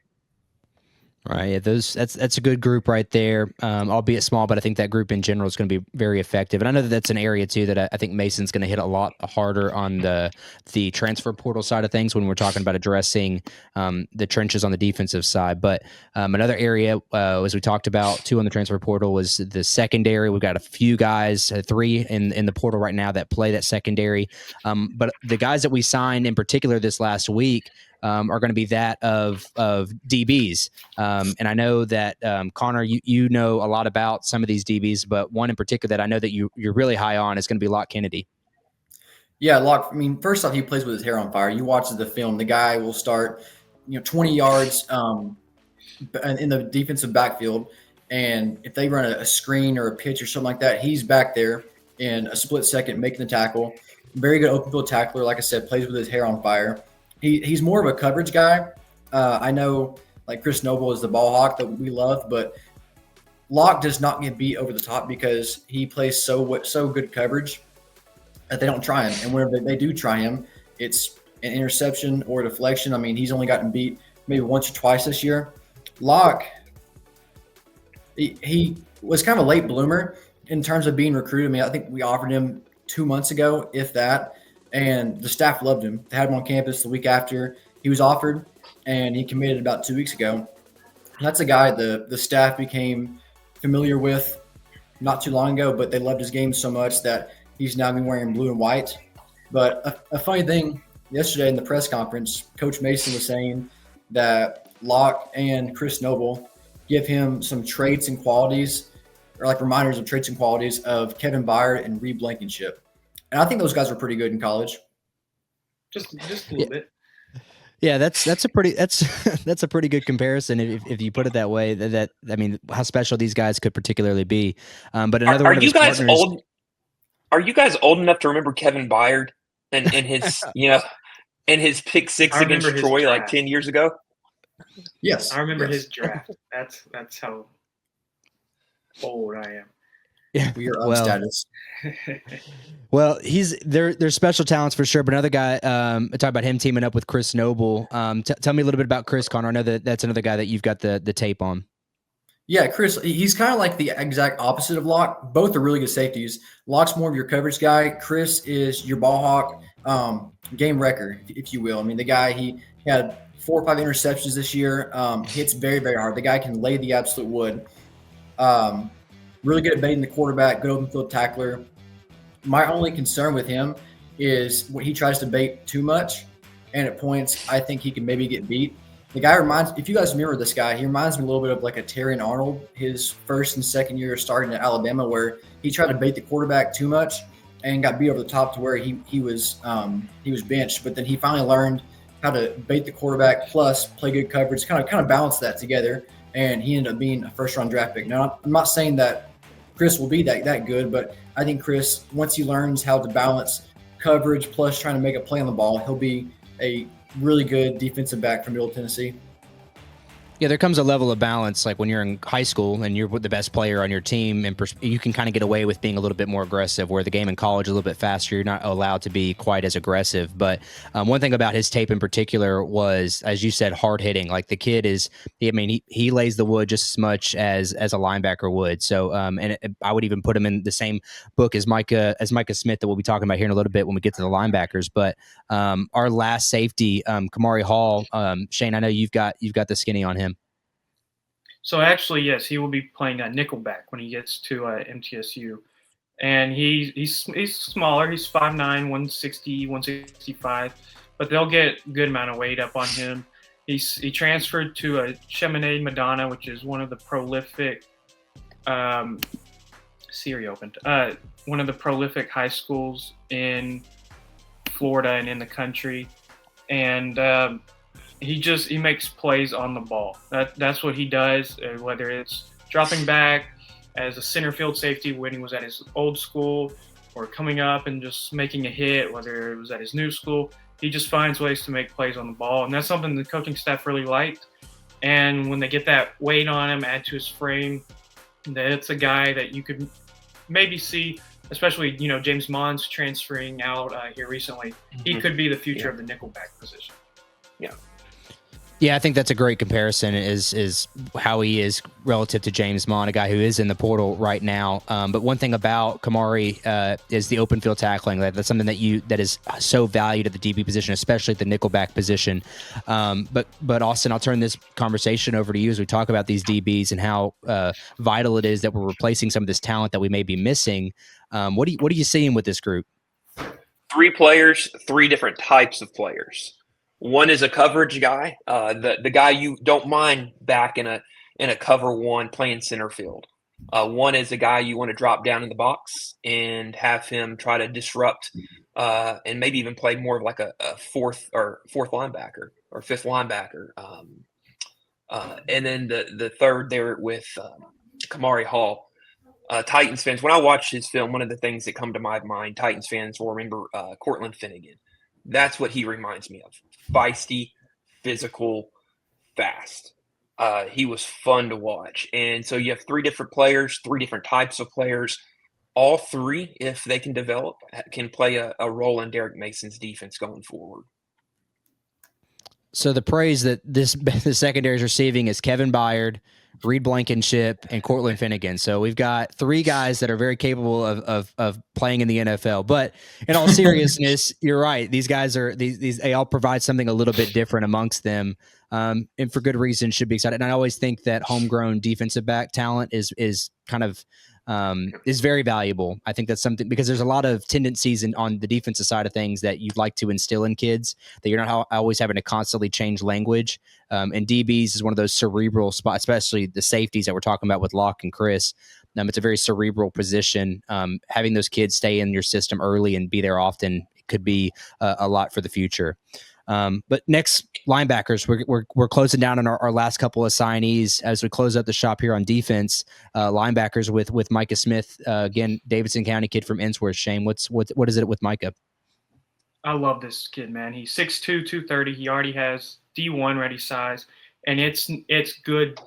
Right. Yeah, that's a good group right there, albeit small, but I think that group in general is going to be very effective. And I know that's an area too that I think Mason's going to hit a lot harder on the transfer portal side of things when we're talking about addressing the trenches on the defensive side. But another area, as we talked about too on the transfer portal, was the secondary. We've got a few guys, 3 in the portal right now that play that secondary. But the guys that we signed in particular this last week are going to be that of DBs. And I know that, Connor, you know a lot about some of these DBs, but one in particular that I know that you're really high on is going to be Locke Kennedy. Yeah, Locke, I mean, first off, he plays with his hair on fire. You watch the film, the guy will start, 20 yards in the defensive backfield. And if they run a screen or a pitch or something like that, he's back there in a split second making the tackle. Very good open field tackler. Like I said, plays with his hair on fire. He's more of a coverage guy, I know like Chris Noble is the ball hawk that we love, but Locke does not get beat over the top because he plays so good coverage that they don't try him. And whenever they do try him, it's an interception or a deflection. I mean, he's only gotten beat maybe once or twice this year. Locke, he was kind of a late bloomer in terms of being recruited. I mean, I think we offered him 2 months ago, if that, and the staff loved him. They had him on campus the week after he was offered, and he committed about 2 weeks ago. And that's a guy the staff became familiar with not too long ago, but they loved his game so much that he's now been wearing blue and white. But a funny thing, yesterday in the press conference, Coach Mason was saying that Locke and Chris Noble give him some traits and qualities, or like reminders of traits and qualities of Kevin Byard and Reed Blankenship. And I think those guys were pretty good in college. Just a little bit. Yeah, that's a pretty that's a pretty good comparison if you put it that way. That I mean, how special these guys could particularly be. But another one of his partners. Are you guys old enough to remember Kevin Byard and his and his pick six against Troy like 10 years ago? Yes, I remember his draft. That's how old I am. Yeah, we are on status. Well, they're special talents for sure. But another guy, I talked about him teaming up with Chris Noble. Tell me a little bit about Chris, Connor. I know that's another guy that you've got the tape on. Yeah, Chris, he's kind of like the exact opposite of Locke. Both are really good safeties. Locke's more of your coverage guy. Chris is your ball hawk, game wrecker, if you will. I mean, the guy, he had 4 or 5 interceptions this year. Hits very, very hard. The guy can lay the absolute wood. Really good at baiting the quarterback, good open field tackler. My only concern with him is when he tries to bait too much, and at points I think he can maybe get beat. The guy if you guys remember this guy, he reminds me a little bit of like a Terrion Arnold, his first and second year starting at Alabama, where he tried to bait the quarterback too much and got beat over the top to where he was benched. But then he finally learned how to bait the quarterback plus play good coverage, kind of balance that together, and he ended up being a first-round draft pick. Now, I'm not saying that Chris will be that good, but I think Chris, once he learns how to balance coverage plus trying to make a play on the ball, he'll be a really good defensive back from Middle Tennessee. Yeah, there comes a level of balance, like when you're in high school and you're the best player on your team, and you can kind of get away with being a little bit more aggressive, where the game in college is a little bit faster. You're not allowed to be quite as aggressive. But one thing about his tape in particular was, as you said, hard hitting. Like the kid he lays the wood just as much as a linebacker would. So, I would even put him in the same book as Micah Smith that we'll be talking about here in a little bit when we get to the linebackers. But our last safety, Kamari Hall, Shayne, I know you've got the skinny on him. So actually, yes, he will be playing nickelback when he gets to MTSU. And he's smaller. He's 5'9", 160, 165. But they'll get a good amount of weight up on him. He transferred to Chaminade Madonna, which is one of the prolific Siri opened. One of the prolific high schools in Florida and in the country. And he makes plays on the ball. That's what he does, whether it's dropping back as a center field safety when he was at his old school, or coming up and just making a hit, whether it was at his new school. He just finds ways to make plays on the ball, and that's something the coaching staff really liked. And when they get that weight on him, add to his frame, that's a guy that you could maybe see, especially, James Mons transferring out here recently. Mm-hmm. He could be the future of the nickelback position. Yeah. Yeah, I think that's a great comparison is how he is relative to James Mon, a guy who is in the portal right now. But one thing about Kamari is the open field tackling. That's something that is so valued at the DB position, especially at the nickelback position. But Austin, I'll turn this conversation over to you as we talk about these DBs and how vital it is that we're replacing some of this talent that we may be missing. What are you seeing with this group? 3 players, 3 different types of players. One is a coverage guy, the guy you don't mind back in a cover one playing center field. One is a guy you want to drop down in the box and have him try to disrupt and maybe even play more of like a fourth linebacker or fifth linebacker. And then the third there with Kamari Hall. Titans fans, when I watch his film, one of the things that come to my mind, Titans fans will remember Cortland Finnegan. That's what he reminds me of. Feisty, physical, fast. He was fun to watch. And so you have 3 different players, 3 different types of players. All 3, if they can develop, can play a role in Derek Mason's defense going forward. So the praise that the secondary is receiving is Kevin Byard, Reed Blankenship, and Cortland Finnegan. So we've got 3 guys that are very capable of playing in the NFL. But in all seriousness, you're right. These guys are they all provide something a little bit different amongst them, and for good reason. Should be excited. And I always think that homegrown defensive back talent is kind of is very valuable. I think that's something because there's a lot of tendencies on the defensive side of things that you'd like to instill in kids that you're not always having to constantly change language. And DBs is one of those cerebral spots, especially the safeties that we're talking about with Locke and Chris. It's a very cerebral position. Having those kids stay in your system early and be there often could be a lot for the future. But next, linebackers, we're closing down on our last couple of signees as we close up the shop here on defense. Linebackers with Micah Smith, again, Davidson County kid from Ensworth. Shane, what is it with Micah? I love this kid, man. He's 6'2", 230. He already has D1 ready size, and it's good,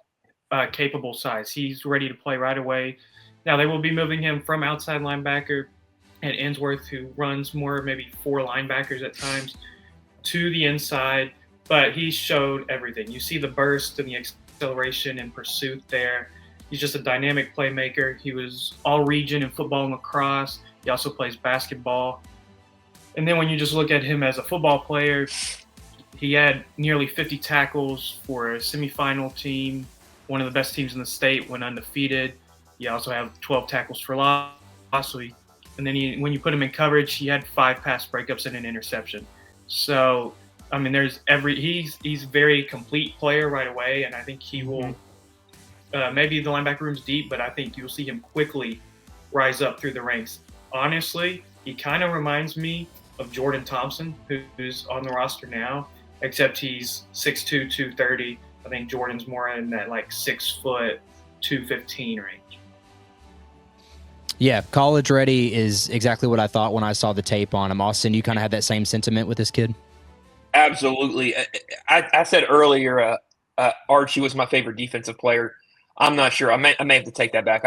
capable size. He's ready to play right away. Now they will be moving him from outside linebacker at Ensworth, who runs more maybe 4 linebackers at times, to the inside, but he showed everything. You see the burst and the acceleration and pursuit there. He's just a dynamic playmaker. He was all region in football and lacrosse. He also plays basketball. And then when you just look at him as a football player, he had nearly 50 tackles for a semifinal team, one of the best teams in the state, went undefeated. He also had 12 tackles for loss. And then when you put him in coverage, he had 5 pass breakups and an interception. So, I mean, he's very complete player right away, and I think he will. Maybe the linebacker room's deep, but I think you'll see him quickly rise up through the ranks. Honestly, he kind of reminds me of Jordan Thompson, who's on the roster now, except he's 6'2", 230. I think Jordan's more in that like 6 foot, 215 range. Yeah, college ready is exactly what I thought when I saw the tape on him. Austin, you kind of had that same sentiment with this kid? Absolutely. I said earlier Archie was my favorite defensive player. I'm not sure. I may have to take that back.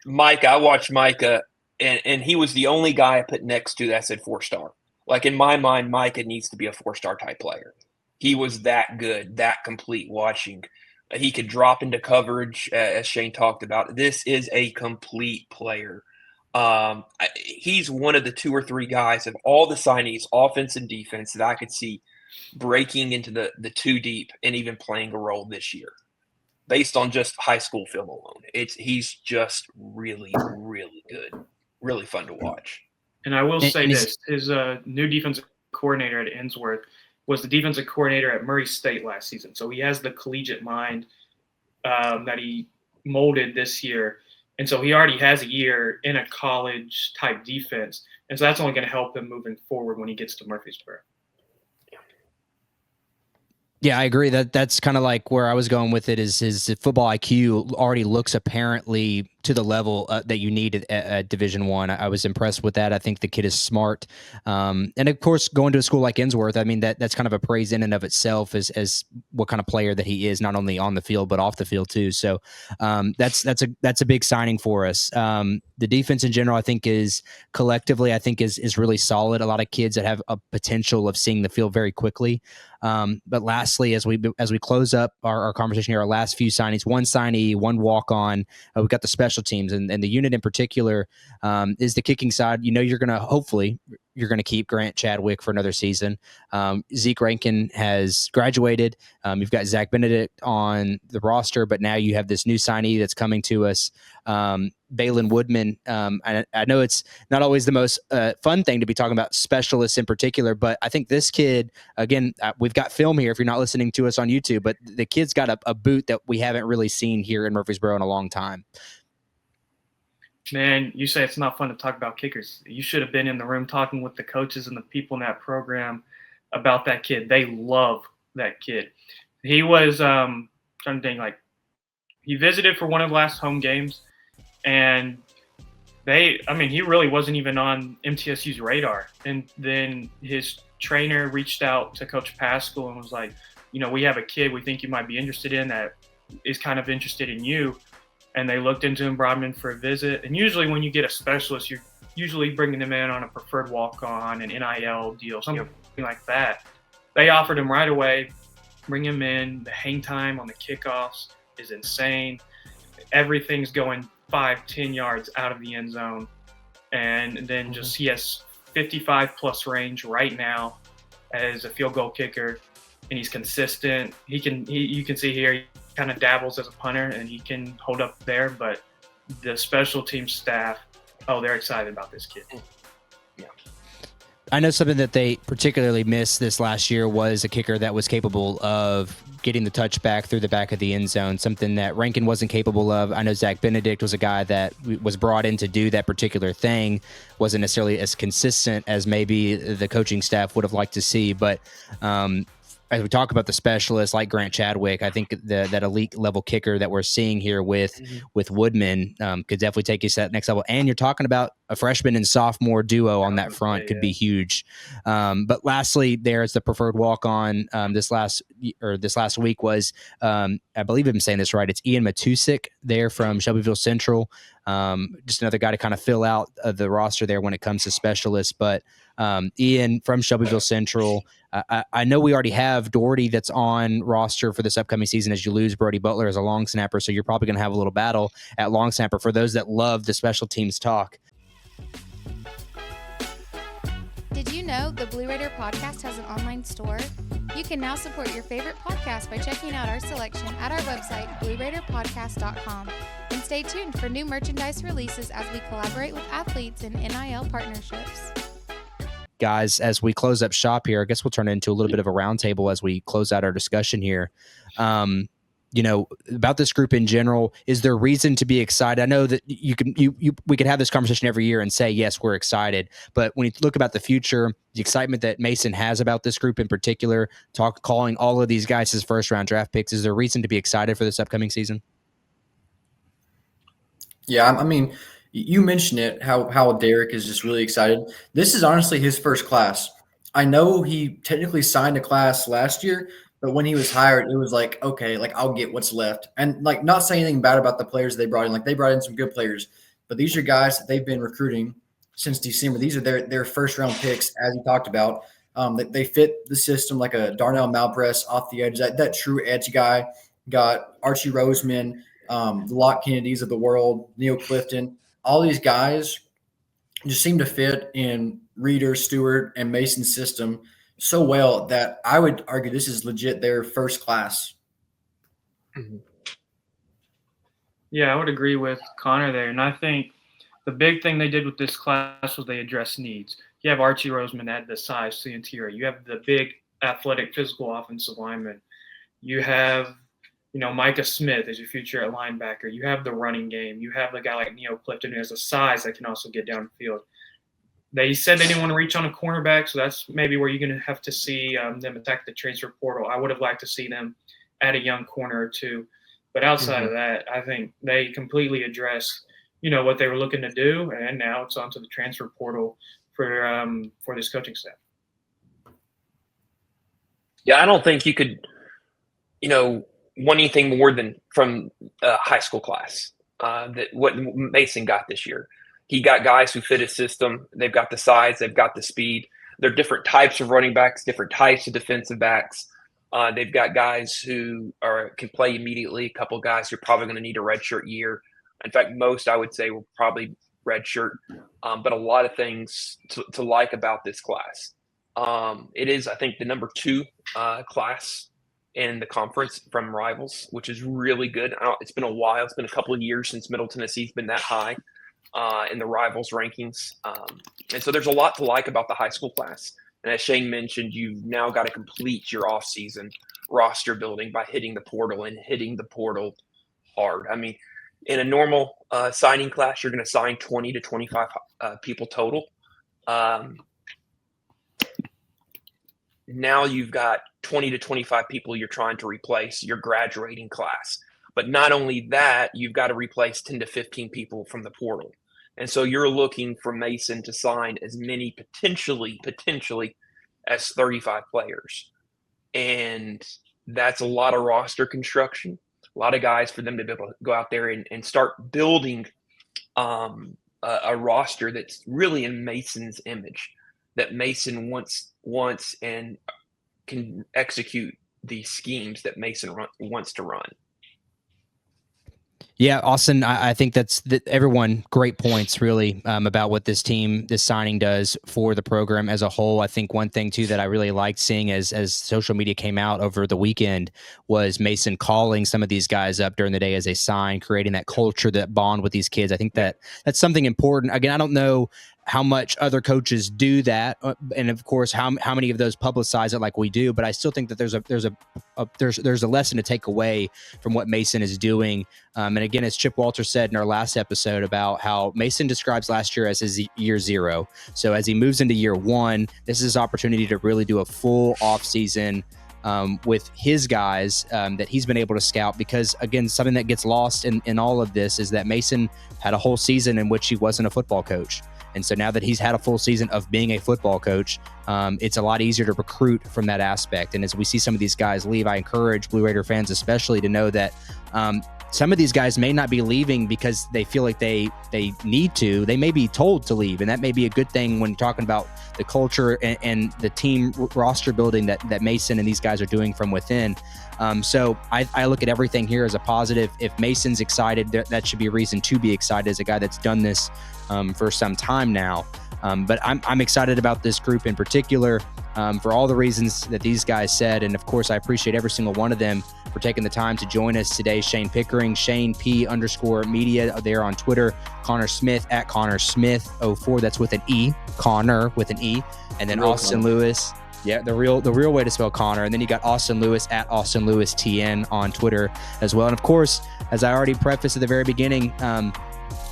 Micah, I watched Micah, and he was the only guy I put next to that said 4-star. Like, in my mind, Micah needs to be a 4-star type player. He was that good, that complete watching. He could drop into coverage, as Shayne talked about. This is a complete player. He's one of the 2 or 3 guys of all the signees, offense and defense, that I could see breaking into the 2 deep and even playing a role this year, based on just high school film alone. He's just really, really good, really fun to watch. And I will say this: his new defensive coordinator at Ensworth was the defensive coordinator at Murray State last season. So he has the collegiate mind that he molded this year. And so he already has a year in a college-type defense. And so that's only going to help him moving forward when he gets to Murfreesboro. Yeah, I agree. That's kind of like where I was going with it is his football IQ already looks apparently to the level that you need at Division I. I was impressed with that. I think the kid is smart. And of course, going to a school like Ensworth, I mean, that's kind of a praise in and of itself as what kind of player that he is, not only on the field, but off the field too. So that's a big signing for us. The defense in general, I think is really solid. A lot of kids that have a potential of seeing the field very quickly. But lastly, as we close up our conversation here, our last few signings, 1 signee, 1 walk-on, we've got the special teams, and the unit in particular is the kicking side. You know, you're going to keep Grant Chadwick for another season. Zeke Rankin has graduated. You've got Zach Benedict on the roster, but now you have this new signee that's coming to us, Balin Woodman. I know it's not always the most fun thing to be talking about specialists in particular, but I think this kid, again, we've got film here if you're not listening to us on YouTube, but the kid's got a boot that we haven't really seen here in Murfreesboro in a long time. Man, you say it's not fun to talk about kickers. You should have been in the room talking with the coaches and the people in that program about that kid. They love that kid. He was trying to think, like, he visited for one of the last home games, and he really wasn't even on MTSU's radar. And then his trainer reached out to Coach Pascal and was like, we have a kid we think you might be interested in that is kind of interested in you. And they looked into him, brought him in for a visit. And usually when you get a specialist, you're usually bringing them in on a preferred walk-on, an NIL deal, something like that. They offered him right away, bring him in. The hang time on the kickoffs is insane. Everything's going 5-10 yards out of the end zone. And then just he has 55-plus range right now as a field goal kicker, and he's consistent. You can see here, he kind of dabbles as a punter, and he can hold up there, but the special team staff, they're excited about this kid. Yeah. I know something that they particularly missed this last year was a kicker that was capable of getting the touchback through the back of the end zone, something that Rankin wasn't capable of. I know Zach Benedict was a guy that was brought in to do that particular thing, wasn't necessarily as consistent as maybe the coaching staff would have liked to see, but as we talk about the specialists like Grant Chadwick, I think that elite level kicker that we're seeing here with Woodman could definitely take you to that next level. And you're talking about a freshman and sophomore duo on that front could be huge. But lastly, there's the preferred walk on this last week was I believe I'm saying this right. It's Ian Matusik there from Shelbyville Central. Just another guy to kind of fill out the roster there when it comes to specialists. But Ian from Shelbyville Central. I know we already have Doherty that's on roster for this upcoming season as you lose Brody Butler as a long snapper, so you're probably going to have a little battle at long snapper for those that love the special teams talk. Did you know the Blue Raider podcast has an online store? You can now support your favorite podcast by checking out our selection at our website, blueraiderpodcast.com. And stay tuned for new merchandise releases as we collaborate with athletes in NIL partnerships. Guys, as we close up shop here, I guess we'll turn it into a little bit of a roundtable as we close out our discussion here. About this group in general, is there reason to be excited? I know that we could have this conversation every year and say, yes, we're excited. But when you look about the future, the excitement that Mason has about this group in particular, calling all of these guys his first round draft picks, is there reason to be excited for this upcoming season? Yeah, I mean, you mentioned it, how Derek is just really excited. This is honestly his first class. I know he technically signed a class last year, but when he was hired, it was like, okay, like I'll get what's left. And like not saying anything bad about the players they brought in. Like they brought in some good players, but these are guys that they've been recruiting since December. These are their first round picks, as you talked about. They fit the system like a Darnell Malpress off the edge, that true edge guy. Got Archie Roseman, the Locke Kennedys of the world, Neil Clifton. All these guys just seem to fit in Reeder, Stewart, and Mason's system so well that I would argue this is legit their first class. Yeah, I would agree with Connor there. And I think the big thing they did with this class was they addressed needs. You have Archie Roseman that had the size to the interior. You have the big athletic physical offensive lineman. You have Micah Smith as your future at linebacker. You have the running game. You have the guy like Neil Clifton who has a size that can also get downfield. They said they didn't want to reach on a cornerback, so that's maybe where you're going to have to see them attack the transfer portal. I would have liked to see them add a young corner or two. But outside of that, I think they completely addressed, what they were looking to do, and now it's onto the transfer portal for this coaching staff. Yeah, I don't think you could, want anything more than from a high school class. That what Mason got this year. He got guys who fit his system. They've got the size. They've got the speed. They're different types of running backs, different types of defensive backs. They've got guys who can play immediately. A couple guys who are probably going to need a redshirt year. In fact, most I would say will probably redshirt. But a lot of things to like about this class. It is, I think, the number 2 class in the conference from rivals, which is really good. It's been a while. It's been a couple of years since Middle Tennessee's been that high in the rivals rankings. And so there's a lot to like about the high school class. And as Shayne mentioned, you've now got to complete your offseason roster building by hitting the portal and hitting the portal hard. I mean, in a normal signing class, you're going to sign 20 to 25 people total. Now you've got 20 to 25 people you're trying to replace your graduating class. But not only that, you've got to replace 10 to 15 people from the portal. And so you're looking for Mason to sign as many potentially as 35 players. And that's a lot of roster construction, a lot of guys for them to be able to go out there and start building a roster that's really in Mason's image, that Mason wants and can execute the schemes that Mason wants to run. Yeah, Austin, I think that's everyone great points really about what this signing does for the program as a whole. I think one thing too that I really liked seeing as social media came out over the weekend was Mason calling some of these guys up during the day as they sign, creating that culture, that bond with these kids. I think that's something important. Again, I don't know how much other coaches do that, and of course, how many of those publicize it like we do. But I still think that there's a lesson to take away from what Mason is doing. And again, as Chip Walter said in our last episode about how Mason describes last year as his year 0. So as he moves into year 1, this is his opportunity to really do a full off season with his guys that he's been able to scout, because again, something that gets lost in all of this is that Mason had a whole season in which he wasn't a football coach. And so now that he's had a full season of being a football coach, it's a lot easier to recruit from that aspect. And as we see some of these guys leave, I encourage Blue Raider fans especially to know that some of these guys may not be leaving because they feel like they need to. They may be told to leave, and that may be a good thing when you're talking about the culture and the team roster building that Mason and these guys are doing from within. So I look at everything here as a positive. If Mason's excited, that should be a reason to be excited as a guy that's done this for some time now. But I'm excited about this group in particular for all the reasons that these guys said. And of course, I appreciate every single one of them for taking the time to join us today. Shayne Pickering, Shayne P_media there on Twitter. Connor Smith at Connor Smith04. That's with an E. Connor with an E. And then Austin Lewis. Yeah, the real way to spell Connor. And then you got Austin Lewis at Austin Lewis TN on Twitter as well. And of course, as I already prefaced at the very beginning,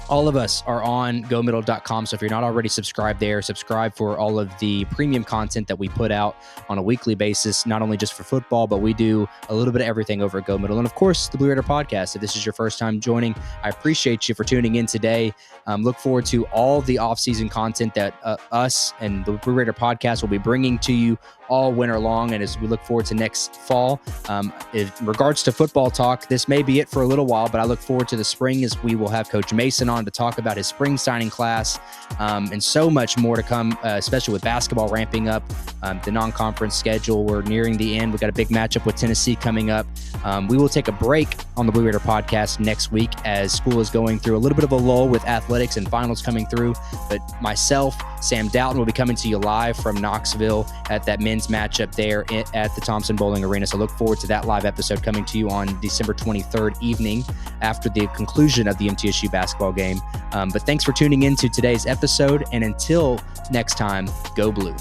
all of us are on gomiddle.com. So if you're not already subscribed there, subscribe for all of the premium content that we put out on a weekly basis, not only just for football, but we do a little bit of everything over at Go Middle. And of course, the Blue Raider podcast. If this is your first time joining, I appreciate you for tuning in today. Look forward to all the off-season content that us and the Blue Raider podcast will be bringing to you all winter long, and as we look forward to next fall. In regards to football talk, this may be it for a little while, but I look forward to the spring as we will have Coach Mason on to talk about his spring signing class and so much more to come, especially with basketball ramping up, the non-conference schedule. We're nearing the end. We've got a big matchup with Tennessee coming up. We will take a break on the Blue Raider podcast next week as school is going through a little bit of a lull with athletics and finals coming through, but myself, Sam Doughton, will be coming to you live from Knoxville at that men's matchup there at the Thompson Bowling Arena. So look forward to that live episode coming to you on December 23rd evening after the conclusion of the MTSU basketball game. But thanks for tuning in to today's episode. And until next time, go Blue.